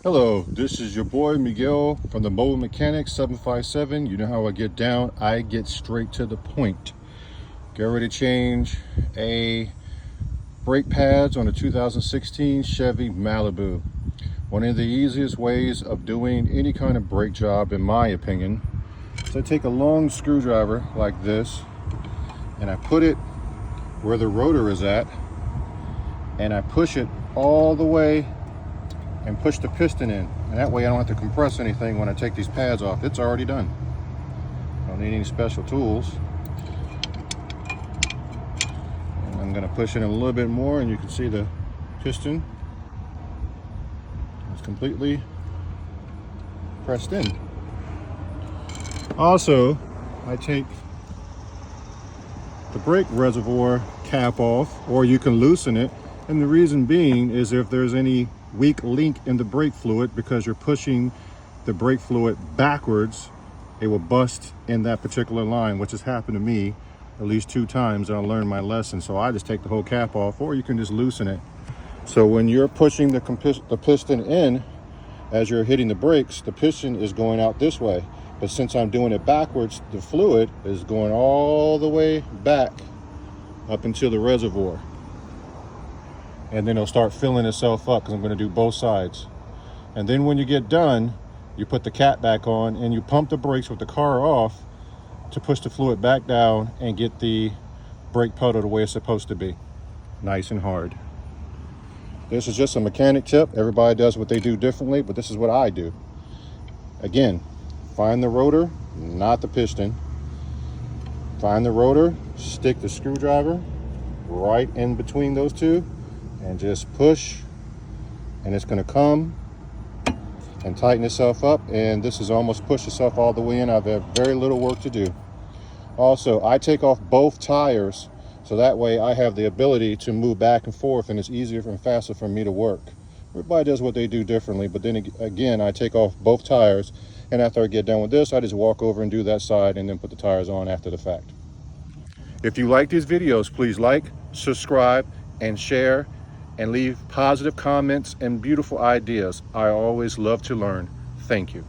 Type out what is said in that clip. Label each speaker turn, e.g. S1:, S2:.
S1: Hello, this is your boy Miguel from the Mobile Mechanic 757. You know how I get down. I get straight to the point. Get ready to change a brake pads on a 2016 Chevy Malibu. One of the easiest ways of doing any kind of brake job, in my opinion, is I take a long screwdriver like this and I put it where the rotor is at and I push it all the way and push the piston in, and that way I don't have to compress anything when I take these pads off. It's already done. Don't need any special tools. And I'm going to push it in a little bit more, and you can see the piston is completely pressed in. Also, I take the brake reservoir cap off, or you can loosen it, and the reason being is if there's any weak link in the brake fluid, because you're pushing the brake fluid backwards, it will bust in that particular line, which has happened to me at least 2 times, and I learned my lesson. So I just take the whole cap off, or you can just loosen it. So when you're pushing the piston in, as you're hitting the brakes, the piston is going out this way. But since I'm doing it backwards, the fluid is going all the way back up into the reservoir. And then it'll start filling itself up, because I'm going to do both sides. And then when you get done, you put the cap back on and you pump the brakes with the car off to push the fluid back down and get the brake pedal the way it's supposed to be, nice and hard. This is just a mechanic tip. Everybody does what they do differently, but this is what I do. Again, find the rotor, not the piston. Find the rotor, stick the screwdriver right in between those two, and just push, and it's going to come and tighten itself up, and this has almost pushed itself all the way in. I've had very little work to do. Also, I take off both tires, so that way I have the ability to move back and forth, and it's easier and faster for me to work. Everybody does what they do differently, but then again, I take off both tires, and after I get done with this, I just walk over and do that side and then put the tires on after the fact. If you like these videos, please like, subscribe, and share, and leave positive comments and beautiful ideas. I always love to learn. Thank you.